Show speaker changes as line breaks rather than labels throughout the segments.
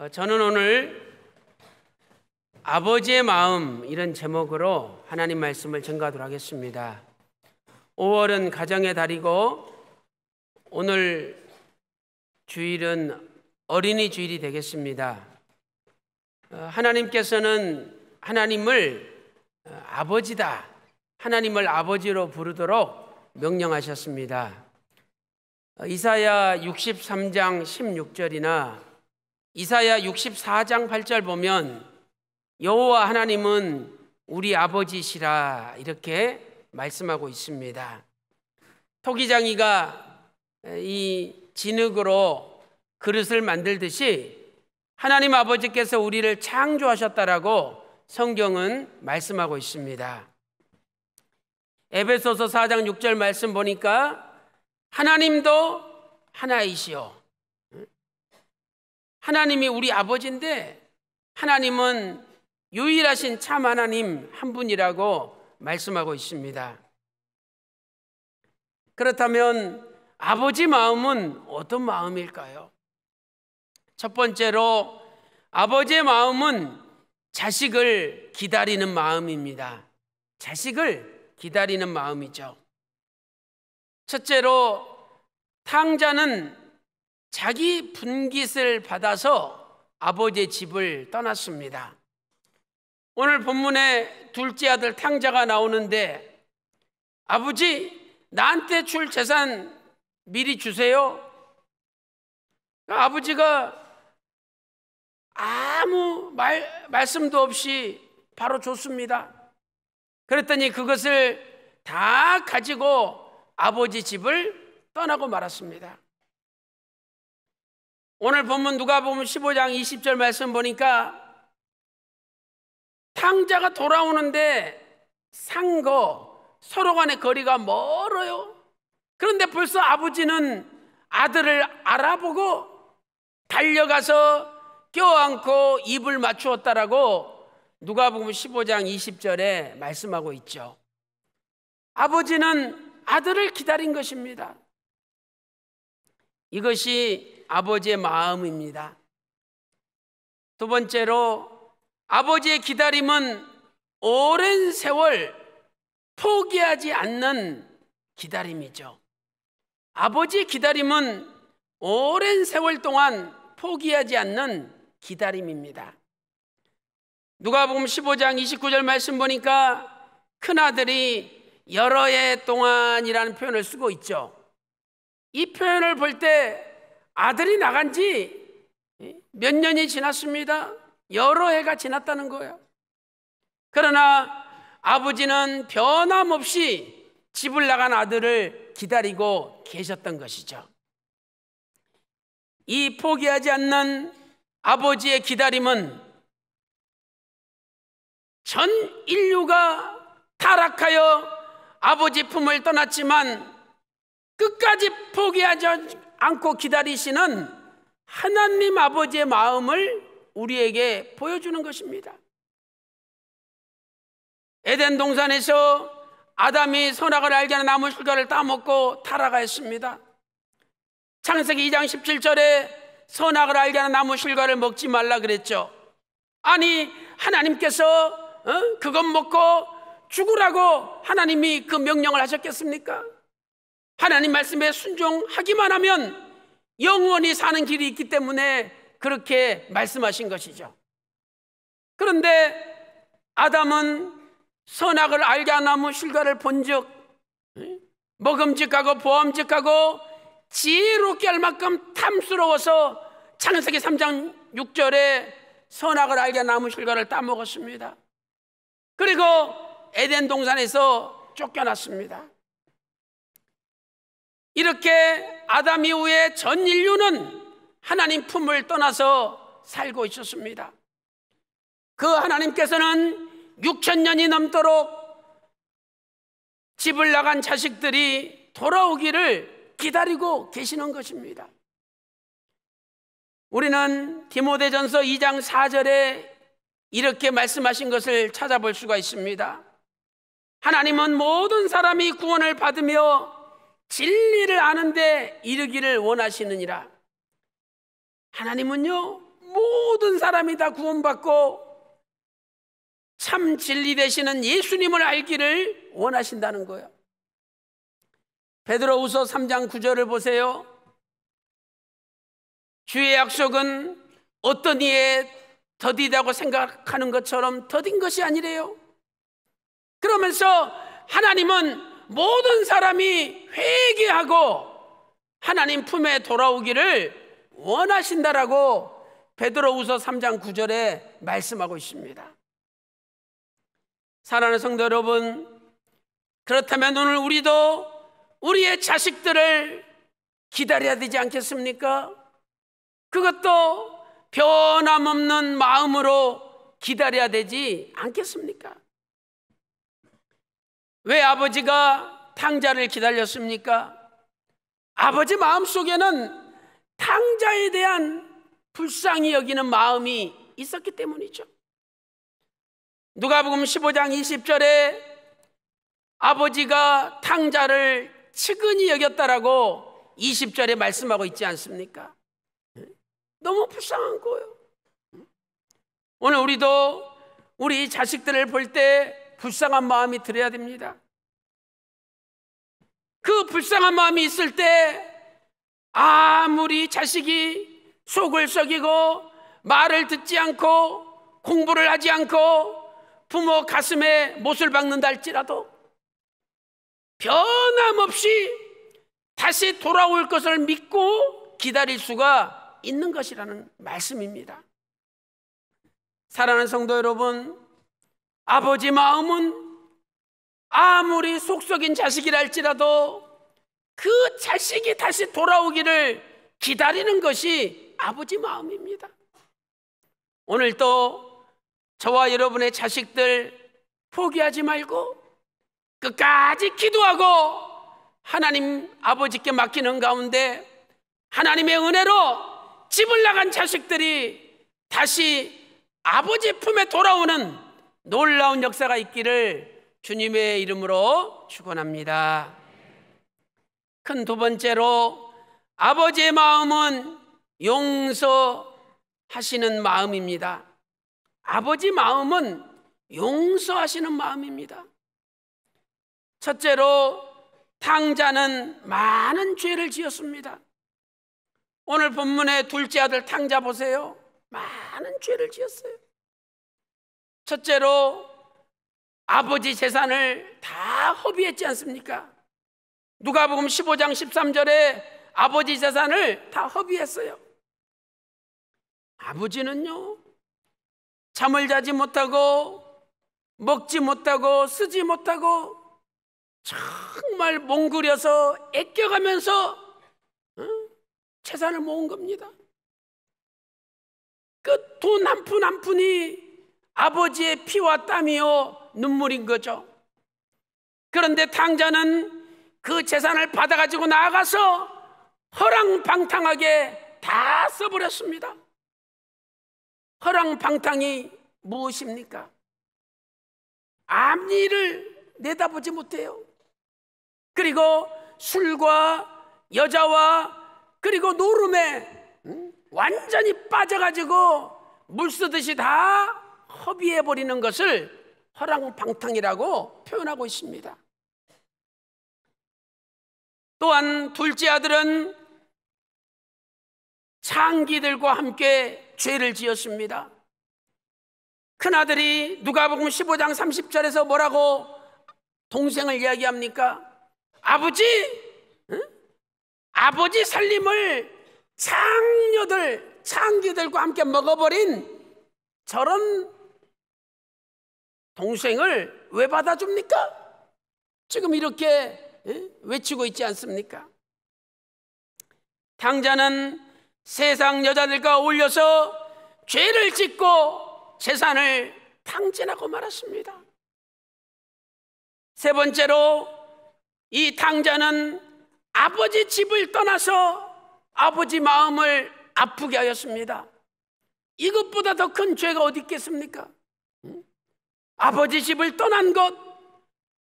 저는 오늘 아버지의 마음 이런 제목으로 하나님 말씀을 전가하도록 하겠습니다. 5월은 가정의 달이고 오늘 주일은 어린이 주일이 되겠습니다. 하나님께서는 하나님을 아버지다, 하나님을 아버지로 부르도록 명령하셨습니다. 이사야 63장 16절이나 이사야 64장 8절 보면 여호와 하나님은 우리 아버지시라 이렇게 말씀하고 있습니다. 토기장이가 이 진흙으로 그릇을 만들듯이 하나님 아버지께서 우리를 창조하셨다라고 성경은 말씀하고 있습니다. 에베소서 4장 6절 말씀 보니까 하나님도 하나이시오. 하나님이 우리 아버지인데 하나님은 유일하신 참 하나님 한 분이라고 말씀하고 있습니다. 그렇다면 아버지 마음은 어떤 마음일까요? 첫 번째로 아버지의 마음은 자식을 기다리는 마음입니다. 자식을 기다리는 마음이죠. 첫째로 탕자는 자기 분깃을 받아서 아버지의 집을 떠났습니다. 오늘 본문에 둘째 아들 탕자가 나오는데 아버지 나한테 줄 재산 미리 주세요. 아버지가 아무 말씀도 없이 바로 줬습니다. 그랬더니 그것을 다 가지고 아버지 집을 떠나고 말았습니다. 오늘 본문 누가복음 15장 20절 말씀 보니까 탕자가 돌아오는데 상거 서로 간의 거리가 멀어요. 그런데 벌써 아버지는 아들을 알아보고 달려가서 껴안고 입을 맞추었다라고 누가복음 15장 20절에 말씀하고 있죠. 아버지는 아들을 기다린 것입니다. 이것이 아버지의 마음입니다. 두 번째로 아버지의 기다림은 오랜 세월 포기하지 않는 기다림이죠. 아버지의 기다림은 오랜 세월 동안 포기하지 않는 기다림입니다. 누가복음 15장 29절 말씀 보니까 큰아들이 여러 해 동안이라는 표현을 쓰고 있죠. 이 표현을 볼 때 아들이 나간 지 몇 년이 지났습니다. 여러 해가 지났다는 거예요. 그러나 아버지는 변함없이 집을 나간 아들을 기다리고 계셨던 것이죠. 이 포기하지 않는 아버지의 기다림은 전 인류가 타락하여 아버지 품을 떠났지만 끝까지 포기하지 않고 기다리시는 하나님 아버지의 마음을 우리에게 보여주는 것입니다. 에덴 동산에서 아담이 선악을 알게 하는 나무 실과를 따먹고 타락하였습니다. 창세기 2장 17절에 선악을 알게 하는 나무 실과를 먹지 말라 그랬죠. 아니 하나님께서 그것 먹고 죽으라고 하나님이 그 명령을 하셨겠습니까? 하나님 말씀에 순종하기만 하면 영원히 사는 길이 있기 때문에 그렇게 말씀하신 것이죠. 그런데 아담은 선악을 알게 하는 나무 실과를 본즉 먹음직하고 보암직하고 지혜롭게 할 만큼 탐스러워서 창세기 3장 6절에 선악을 알게 하는 나무 실과를 따먹었습니다. 그리고 에덴 동산에서 쫓겨났습니다. 이렇게 아담 이후에 전 인류는 하나님 품을 떠나서 살고 있었습니다. 그 하나님께서는 6,000년이 넘도록 집을 나간 자식들이 돌아오기를 기다리고 계시는 것입니다. 우리는 디모데전서 2장 4절에 이렇게 말씀하신 것을 찾아볼 수가 있습니다. 하나님은 모든 사람이 구원을 받으며 진리를 아는 데 이르기를 원하시느니라. 하나님은요 모든 사람이 다 구원받고 참 진리 되시는 예수님을 알기를 원하신다는 거예요. 베드로후서 3장 9절을 보세요. 주의 약속은 어떤 이에 더디다고 생각하는 것처럼 더딘 것이 아니래요. 그러면서 하나님은 모든 사람이 회개하고 하나님 품에 돌아오기를 원하신다라고 베드로후서 3장 9절에 말씀하고 있습니다. 사랑하는 성도 여러분, 그렇다면 오늘 우리도 우리의 자식들을 기다려야 되지 않겠습니까? 그것도 변함없는 마음으로 기다려야 되지 않겠습니까? 왜 아버지가 탕자를 기다렸습니까? 아버지 마음속에는 탕자에 대한 불쌍히 여기는 마음이 있었기 때문이죠. 누가복음 15장 20절에 아버지가 탕자를 측은히 여겼다라고 20절에 말씀하고 있지 않습니까? 너무 불쌍한 거예요. 오늘 우리도 우리 자식들을 볼 때 불쌍한 마음이 들어야 됩니다. 그 불쌍한 마음이 있을 때 아무리 자식이 속을 썩이고 말을 듣지 않고 공부를 하지 않고 부모 가슴에 못을 박는다 할지라도 변함없이 다시 돌아올 것을 믿고 기다릴 수가 있는 것이라는 말씀입니다. 사랑하는 성도 여러분, 아버지 마음은 아무리 속 썩인 자식이라 할지라도 그 자식이 다시 돌아오기를 기다리는 것이 아버지 마음입니다. 오늘 또 저와 여러분의 자식들 포기하지 말고 끝까지 기도하고 하나님 아버지께 맡기는 가운데 하나님의 은혜로 집을 나간 자식들이 다시 아버지 품에 돌아오는 놀라운 역사가 있기를 주님의 이름으로 축원합니다. 큰 두 번째로 아버지의 마음은 용서하시는 마음입니다. 아버지 마음은 용서하시는 마음입니다. 첫째로 탕자는 많은 죄를 지었습니다. 오늘 본문의 둘째 아들 탕자 보세요. 많은 죄를 지었어요. 첫째로 아버지 재산을 다 허비했지 않습니까? 누가복음 15장 13절에 아버지 재산을 다 허비했어요. 아버지는요, 잠을 자지 못하고 먹지 못하고 쓰지 못하고 정말 몽글여서 애껴가면서 재산을 모은 겁니다. 그 돈 한 푼 한 푼이 아버지의 피와 땀이요 눈물인 거죠. 그런데 탕자는 그 재산을 받아가지고 나아가서 허랑방탕하게 다 써버렸습니다. 허랑방탕이 무엇입니까? 앞일을 내다보지 못해요. 그리고 술과 여자와 그리고 노름에 완전히 빠져가지고 물 쓰듯이 다 허비해버리는 것을 허랑방탕이라고 표현하고 있습니다. 또한 둘째 아들은 창기들과 함께 죄를 지었습니다. 큰아들이 누가복음 15장 30절에서 뭐라고 동생을 이야기합니까? 아버지, 아버지 살림을 창기들과 함께 먹어버린 저런 동생을 왜 받아줍니까? 지금 이렇게 외치고 있지 않습니까? 탕자는 세상 여자들과 어울려서 죄를 짓고 재산을 탕진하고 말았습니다. 세 번째로 이 탕자는 아버지 집을 떠나서 아버지 마음을 아프게 하였습니다. 이것보다 더 큰 죄가 어디 있겠습니까? 아버지 집을 떠난 것,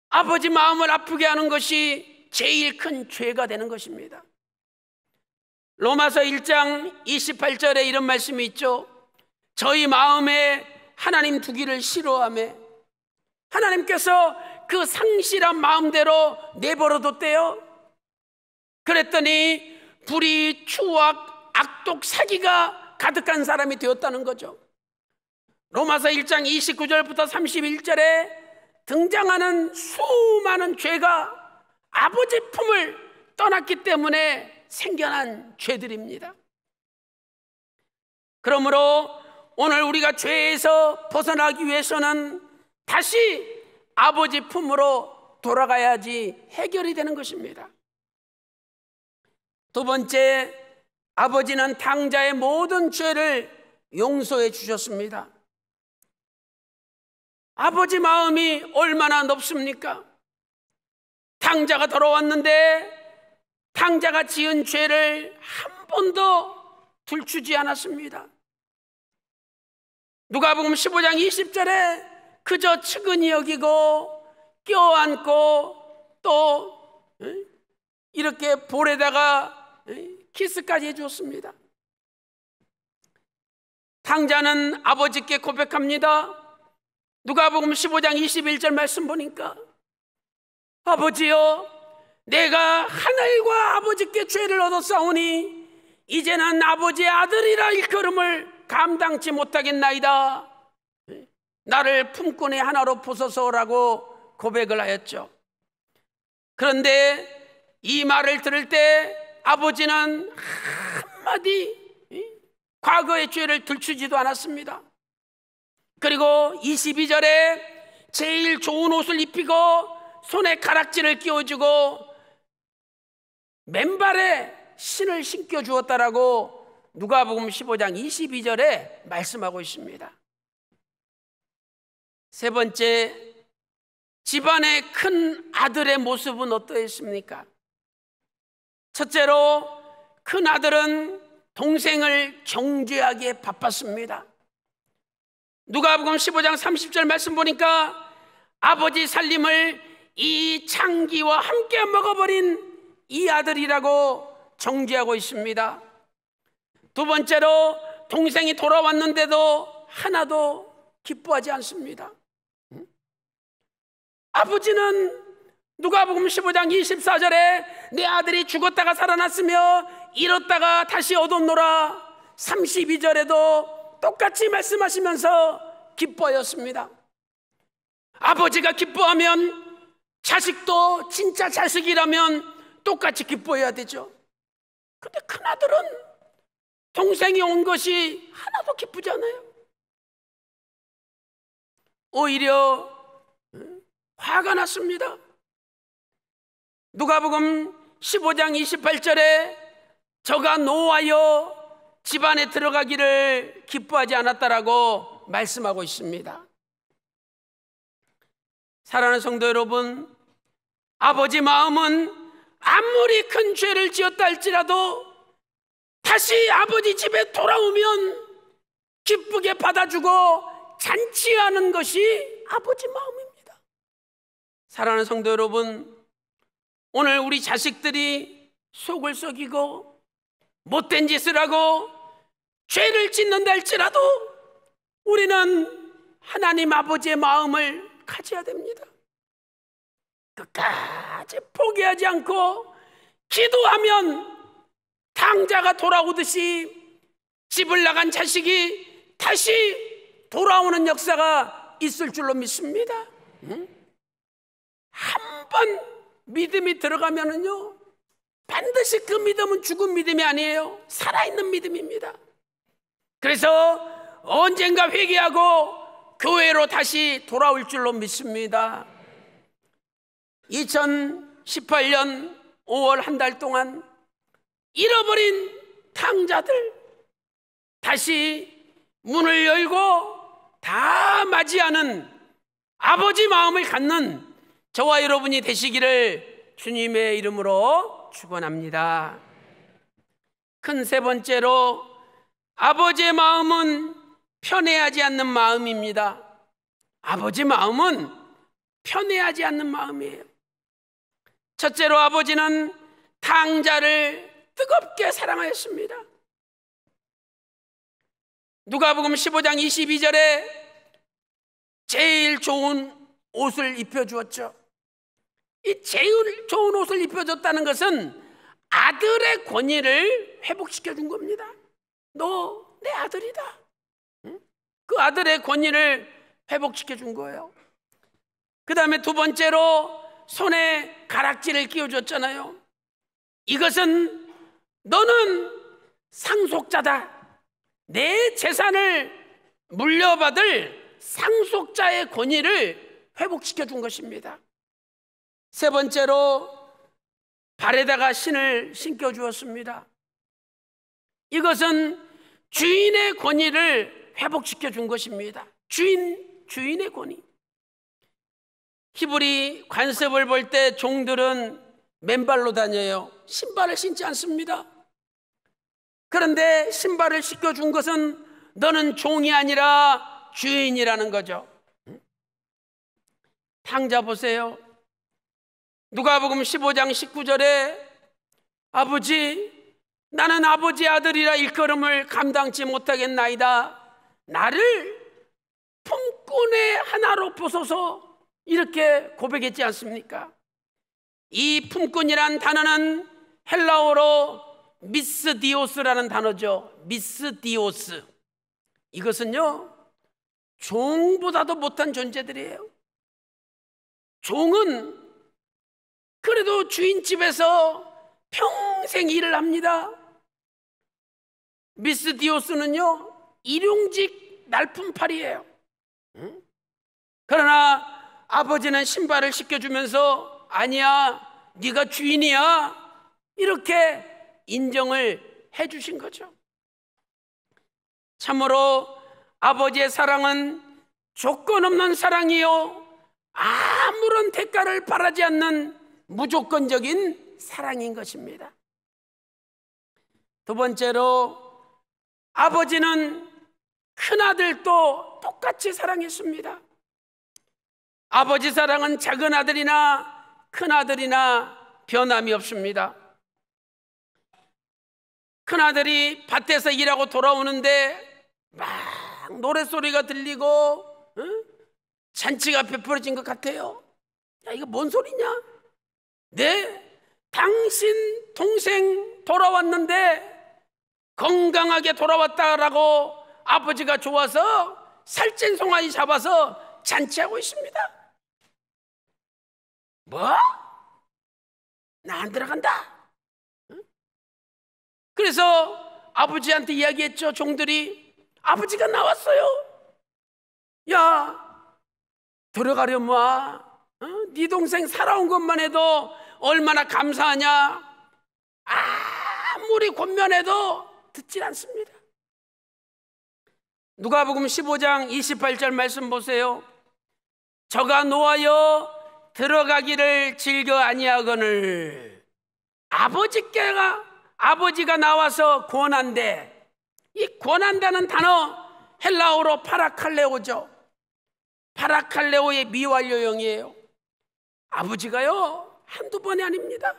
아버지 마음을 아프게 하는 것이 제일 큰 죄가 되는 것입니다. 로마서 1장 28절에 이런 말씀이 있죠. 저희 마음에 하나님 두기를 싫어하며 하나님께서 그 상실한 마음대로 내버려뒀대요. 그랬더니 불의, 추악, 악독, 사기가 가득한 사람이 되었다는 거죠. 로마서 1장 29절부터 31절에 등장하는 수많은 죄가 아버지 품을 떠났기 때문에 생겨난 죄들입니다. 그러므로 오늘 우리가 죄에서 벗어나기 위해서는 다시 아버지 품으로 돌아가야지 해결이 되는 것입니다. 두 번째, 아버지는 탕자의 모든 죄를 용서해 주셨습니다. 아버지 마음이 얼마나 높습니까? 탕자가 돌아왔는데 탕자가 지은 죄를 한 번도 들추지 않았습니다. 누가복음 15장 20절에 그저 측은히 여기고 껴안고 또 이렇게 볼에다가 키스까지 해주었습니다. 탕자는 아버지께 고백합니다. 누가복음 15장 21절 말씀 보니까 아버지여, 내가 하늘과 아버지께 죄를 얻었사오니 이제는 아버지의 아들이라 일컬음을 감당치 못하겠나이다. 나를 품꾼의 하나로 부소서라고 고백을 하였죠. 그런데 이 말을 들을 때 아버지는 한마디 과거의 죄를 들추지도 않았습니다. 그리고 22절에 제일 좋은 옷을 입히고 손에 가락지를 끼워주고 맨발에 신을 신겨주었다라고 누가복음 15장 22절에 말씀하고 있습니다. 세 번째, 집안의 큰 아들의 모습은 어떠했습니까? 첫째로 큰 아들은 동생을 정죄하기에 바빴습니다. 누가복음 15장 30절 말씀 보니까 아버지 살림을 이 창기와 함께 먹어버린 이 아들이라고 정죄하고 있습니다. 두 번째로 동생이 돌아왔는데도 하나도 기뻐하지 않습니다. 아버지는 누가복음 15장 24절에 내 아들이 죽었다가 살아났으며 잃었다가 다시 얻었노라 32절에도 똑같이 말씀하시면서 기뻐하였습니다. 아버지가 기뻐하면 자식도 진짜 자식이라면 똑같이 기뻐해야 되죠. 근데 큰아들은 동생이 온 것이 하나도 기쁘지 않아요. 오히려 화가 났습니다. 누가복음 15장 28절에 저가 노하여 집안에 들어가기를 기뻐하지 않았다라고 말씀하고 있습니다. 사랑하는 성도 여러분, 아버지 마음은 아무리 큰 죄를 지었다 할지라도 다시 아버지 집에 돌아오면 기쁘게 받아주고 잔치하는 것이 아버지 마음입니다. 사랑하는 성도 여러분, 오늘 우리 자식들이 속을 썩이고 못된 짓을 하고 죄를 짓는다 할지라도 우리는 하나님 아버지의 마음을 가져야 됩니다. 끝까지 포기하지 않고 기도하면 탕자가 돌아오듯이 집을 나간 자식이 다시 돌아오는 역사가 있을 줄로 믿습니다. 한 번 믿음이 들어가면은요, 반드시 그 믿음은 죽은 믿음이 아니에요. 살아있는 믿음입니다. 그래서 언젠가 회개하고 교회로 다시 돌아올 줄로 믿습니다. 2018년 5월 한 달 동안 잃어버린 탕자들 다시 문을 열고 다 맞이하는 아버지 마음을 갖는 저와 여러분이 되시기를 주님의 이름으로 축원합니다. 큰 세 번째로 아버지의 마음은 편애하지 않는 마음입니다. 아버지 마음은 편애하지 않는 마음이에요. 첫째로 아버지는 탕자를 뜨겁게 사랑하였습니다. 누가복음 15장 22절에 제일 좋은 옷을 입혀주었죠. 이 제일 좋은 옷을 입혀줬다는 것은 아들의 권위를 회복시켜 준 겁니다. 너 내 아들이다. 그 아들의 권위를 회복시켜 준 거예요. 그 다음에 두 번째로 손에 가락지를 끼워줬잖아요. 이것은 너는 상속자다. 내 재산을 물려받을 상속자의 권위를 회복시켜 준 것입니다. 세 번째로 발에다가 신을 신겨 주었습니다. 이것은 주인의 권위를 회복시켜 준 것입니다. 주인의 권위. 히브리 관습을 볼 때 종들은 맨발로 다녀요. 신발을 신지 않습니다. 그런데 신발을 신겨준 것은 너는 종이 아니라 주인이라는 거죠. 탕자 보세요. 누가복음 15장 19절에 아버지, 나는 아버지 아들이라 일컬음을 감당치 못하겠나이다. 나를 품꾼의 하나로 보소서. 이렇게 고백했지 않습니까? 이 품꾼이란 단어는 헬라어로 미스디오스라는 단어죠. 미스디오스. 이것은요, 종보다도 못한 존재들이에요. 종은 그래도 주인집에서 평생 일을 합니다. 미스디오스는요, 일용직 날품팔이에요. 그러나 아버지는 신발을 씻겨주면서 아니야, 네가 주인이야, 이렇게 인정을 해주신 거죠. 참으로 아버지의 사랑은 조건 없는 사랑이요, 아무런 대가를 바라지 않는 무조건적인 사랑인 것입니다. 두 번째로 아버지는 큰아들도 똑같이 사랑했습니다. 아버지 사랑은 작은 아들이나 큰아들이나 변함이 없습니다. 큰아들이 밭에서 일하고 돌아오는데 막 노랫소리가 들리고 잔치가 베풀어진 것 같아요. 야, 이거 뭔 소리냐? 당신 동생 돌아왔는데 건강하게 돌아왔다라고 아버지가 좋아서 살찐 송아지 잡아서 잔치하고 있습니다. 뭐? 나 안 들어간다. 그래서 아버지한테 이야기했죠. 종들이 아버지가 나왔어요. 야, 들어가려마. 네 동생 살아온 것만 해도 얼마나 감사하냐. 아무리 권면해도 듣질 않습니다. 누가복음 15장 28절 말씀 보세요. 저가 노하여 들어가기를 즐겨 아니하거늘 아버지가 나와서 권한대. 이 권한다는 단어 헬라어로 파라칼레오죠. 파라칼레오의 미완료형이에요. 아버지가요, 한두 번이 아닙니다.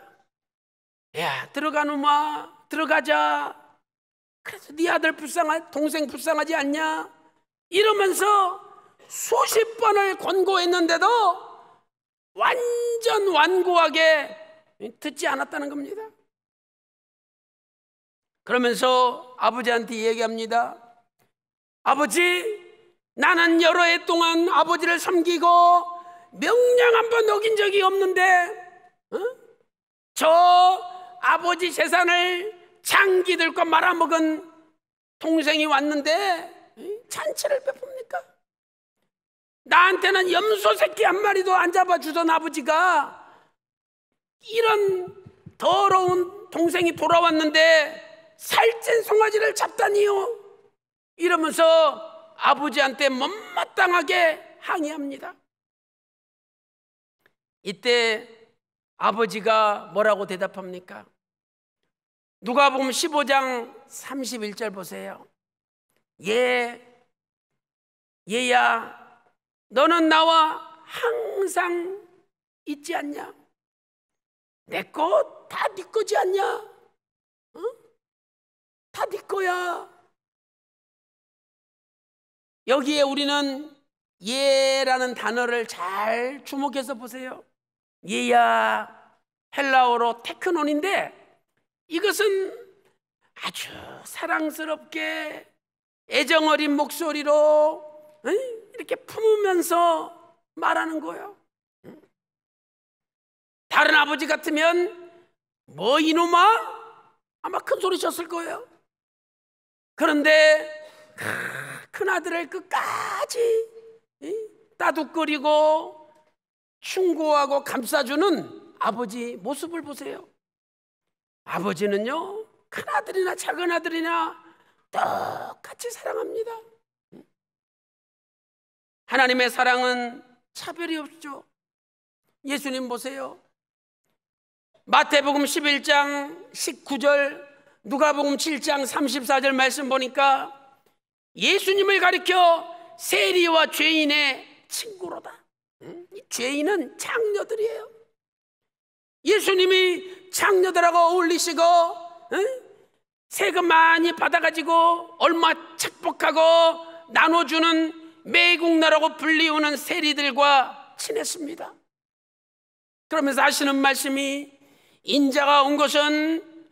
야, 들어가누마, 들어가자. 그래서 네 아들 동생 불쌍하지 않냐? 이러면서 수십 번을 권고했는데도 완전 완고하게 듣지 않았다는 겁니다. 그러면서 아버지한테 얘기합니다. 아버지, 나는 여러 해 동안 아버지를 섬기고 명령 한 번 어긴 적이 없는데 저 아버지 재산을 장기들과 말아먹은 동생이 왔는데 잔치를 베풉니까? 나한테는 염소 새끼 한 마리도 안 잡아주던 아버지가 이런 더러운 동생이 돌아왔는데 살찐 송아지를 잡다니요. 이러면서 아버지한테 못마땅하게 항의합니다. 이때 아버지가 뭐라고 대답합니까? 누가복음 15장 31절 보세요. 얘야, 너는 나와 항상 있지 않냐? 내 것 다 네 거지 않냐? 다 네 거야. 여기에 우리는 예라는 단어를 잘 주목해서 보세요. 예야 헬라어로 테크논인데, 이것은 아주 사랑스럽게 애정어린 목소리로 이렇게 품으면서 말하는 거예요. 다른 아버지 같으면 뭐 이놈아? 아마 큰 소리 쳤을 거예요. 그런데 큰아들을 끝까지 따둑거리고 충고하고 감싸주는 아버지 모습을 보세요. 아버지는요, 큰아들이나 작은아들이나 똑같이 사랑합니다. 하나님의 사랑은 차별이 없죠. 예수님 보세요. 마태복음 11장 19절, 누가복음 7장 34절 말씀 보니까 예수님을 가리켜 세리와 죄인의 친구로다. 죄인은 장녀들이에요. 예수님이 장녀들하고 어울리시고 세금 많이 받아가지고 얼마 착복하고 나눠주는 매국노라고 불리우는 세리들과 친했습니다. 그러면서 하시는 말씀이, 인자가 온 것은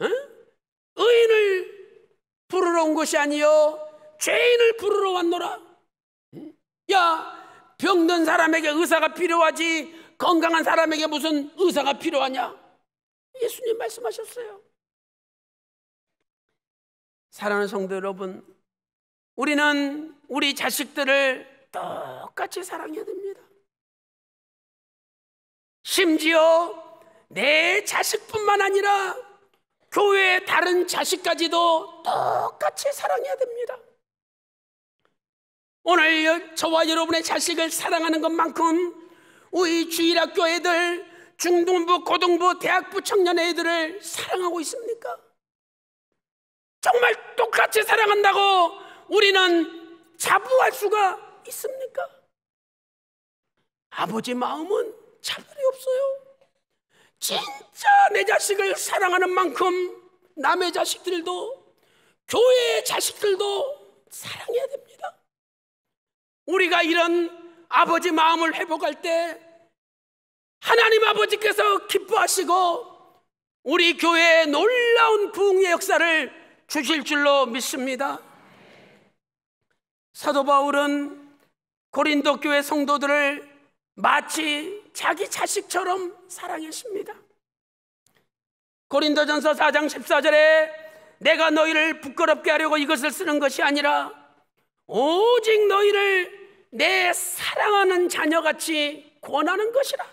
의인을 부르러 온 것이 아니요 죄인을 부르러 왔노라. 야, 병든 사람에게 의사가 필요하지 건강한 사람에게 무슨 의사가 필요하냐? 예수님 말씀하셨어요. 사랑하는 성도 여러분, 우리는 우리 자식들을 똑같이 사랑해야 됩니다. 심지어 내 자식뿐만 아니라 교회의 다른 자식까지도 똑같이 사랑해야 됩니다. 오늘 저와 여러분의 자식을 사랑하는 것만큼 우리 주일학교 애들, 중등부, 고등부, 대학부 청년 애들을 사랑하고 있습니까? 정말 똑같이 사랑한다고 우리는 자부할 수가 있습니까? 아버지 마음은 차별이 없어요. 진짜 내 자식을 사랑하는 만큼 남의 자식들도, 교회의 자식들도 사랑해야 됩니다. 우리가 이런 아버지 마음을 회복할 때 하나님 아버지께서 기뻐하시고 우리 교회에 놀라운 부흥의 역사를 주실 줄로 믿습니다. 사도 바울은 고린도 교회 성도들을 마치 자기 자식처럼 사랑했습니다. 고린도전서 4장 14절에 내가 너희를 부끄럽게 하려고 이것을 쓰는 것이 아니라 오직 너희를 내 사랑하는 자녀같이 권하는 것이라.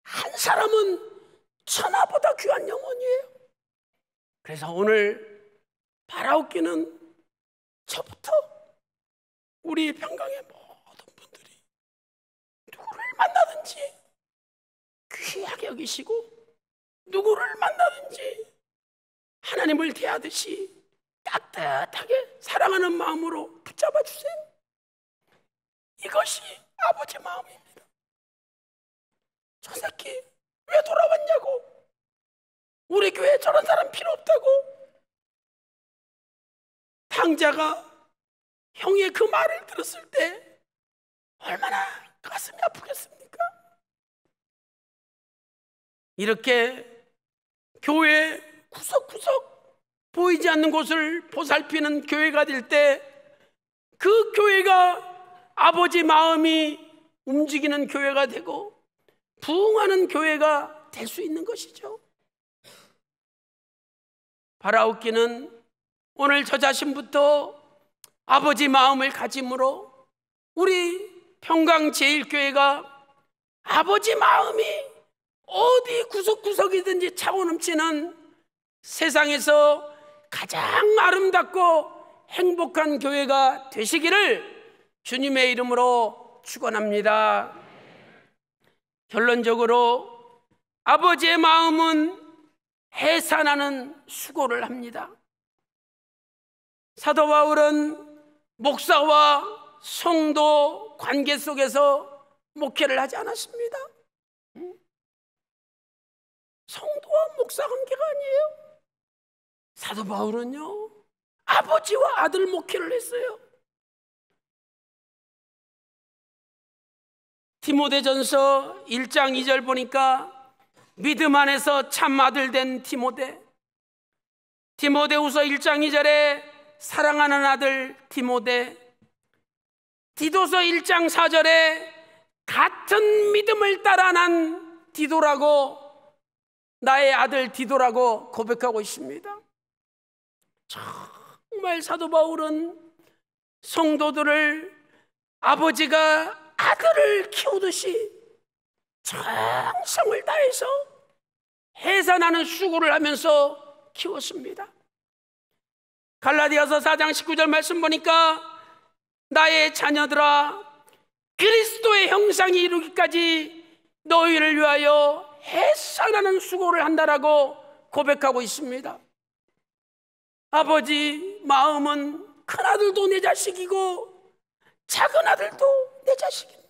한 사람은 천하보다 귀한 영혼이에요. 그래서 오늘 바라옵기는 저부터 우리 평강의 모든 분들이 누구를 만나든지 귀하게 여기시고 누구를 만나든지 하나님을 대하듯이 따뜻하게 사랑하는 마음으로 붙잡아 주세요. 이것이 아버지 마음입니다. 저 새끼 왜 돌아왔냐고, 우리 교회에 저런 사람 필요 없다고. 당자가 형의 그 말을 들었을 때 얼마나 가슴이 아프겠습니까? 이렇게 교회 구석구석 보이지 않는 곳을 보살피는 교회가 될 때 그 교회가 아버지 마음이 움직이는 교회가 되고 부흥하는 교회가 될 수 있는 것이죠. 바라옵기는 오늘 저 자신부터 아버지 마음을 가짐으로 우리 평강제일교회가 아버지 마음이 어디 구석구석이든지 차고 넘치는 세상에서 가장 아름답고 행복한 교회가 되시기를 주님의 이름으로 축원합니다. 결론적으로 아버지의 마음은 해산하는 수고를 합니다. 사도 바울은 목사와 성도 관계 속에서 목회를 하지 않았습니다. 성도와 목사 관계가 아니에요. 사도 바울은요, 아버지와 아들 목회를 했어요. 디모데전서 1장 2절 보니까 믿음 안에서 참 아들 된 디모데, 디모데후서 1장 2절에 사랑하는 아들 디모데, 디도서 1장 4절에 같은 믿음을 따라 난 디도라고, 나의 아들 디도라고 고백하고 있습니다. 정말 사도 바울은 성도들을 아버지가 아들을 키우듯이 정성을 다해서 해산하는 수고를 하면서 키웠습니다. 갈라디아서 4장 19절 말씀 보니까 나의 자녀들아, 그리스도의 형상이 이루기까지 너희를 위하여 해산하는 수고를 한다라고 고백하고 있습니다. 아버지 마음은 큰아들도 내 자식이고 작은아들도 내 자식입니다.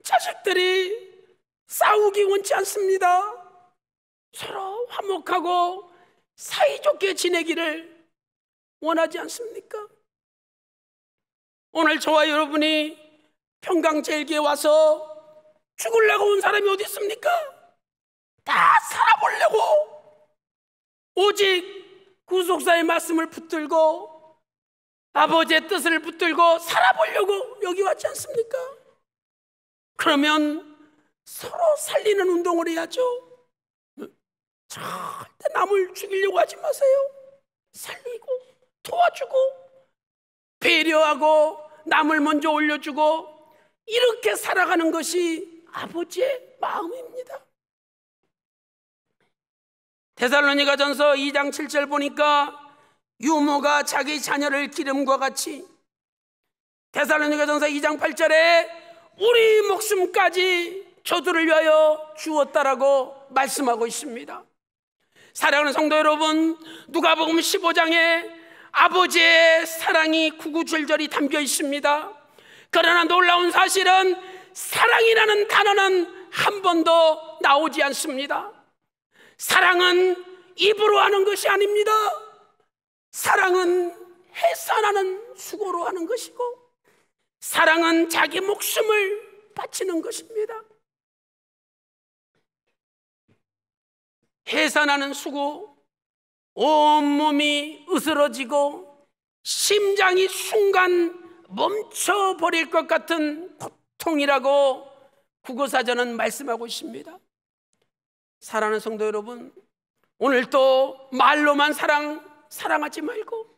자식들이 싸우기 원치 않습니다. 서로 화목하고 사이좋게 지내기를 원하지 않습니까? 오늘 저와 여러분이 평강제일교회에 와서 죽으려고 온 사람이 어디 있습니까? 다 살아보려고, 오직 구속사의 말씀을 붙들고 아버지의 뜻을 붙들고 살아보려고 여기 왔지 않습니까? 그러면 서로 살리는 운동을 해야죠. 절대 남을 죽이려고 하지 마세요. 살리고 도와주고 배려하고 남을 먼저 올려주고 이렇게 살아가는 것이 아버지의 마음입니다. 데살로니가전서 2장 7절 보니까 유모가 자기 자녀를 기름과 같이, 데살로니가전서 2장 8절에 우리 목숨까지 저들을 위하여 주었다라고 말씀하고 있습니다. 사랑하는 성도 여러분, 누가복음 15장에 아버지의 사랑이 구구절절히 담겨 있습니다. 그러나 놀라운 사실은 사랑이라는 단어는 한 번도 나오지 않습니다. 사랑은 입으로 하는 것이 아닙니다. 사랑은 해산하는 수고로 하는 것이고, 사랑은 자기 목숨을 바치는 것입니다. 해산하는 수고, 온몸이 으스러지고 심장이 순간 멈춰버릴 것 같은 고통이라고 국어사전은 말씀하고 있습니다. 사랑하는 성도 여러분, 오늘도 말로만 사랑하지 말고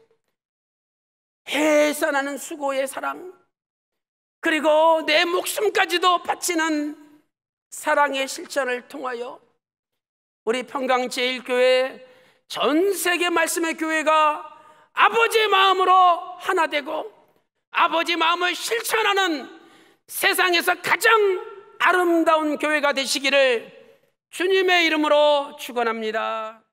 해산하는 수고의 사랑, 그리고 내 목숨까지도 바치는 사랑의 실천을 통하여 우리 평강제일교회, 전 세계 말씀의 교회가 아버지의 마음으로 하나 되고 아버지 마음을 실천하는 세상에서 가장 아름다운 교회가 되시기를 주님의 이름으로 축원합니다.